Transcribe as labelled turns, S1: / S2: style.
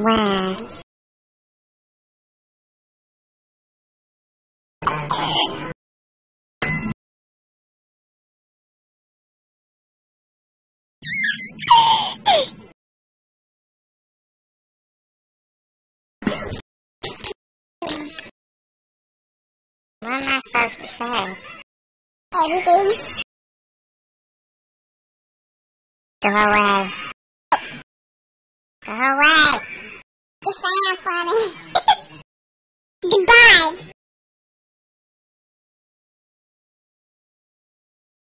S1: Where? What am I supposed to say? Everything. Go away. Go away. You're saying funny. Goodbye.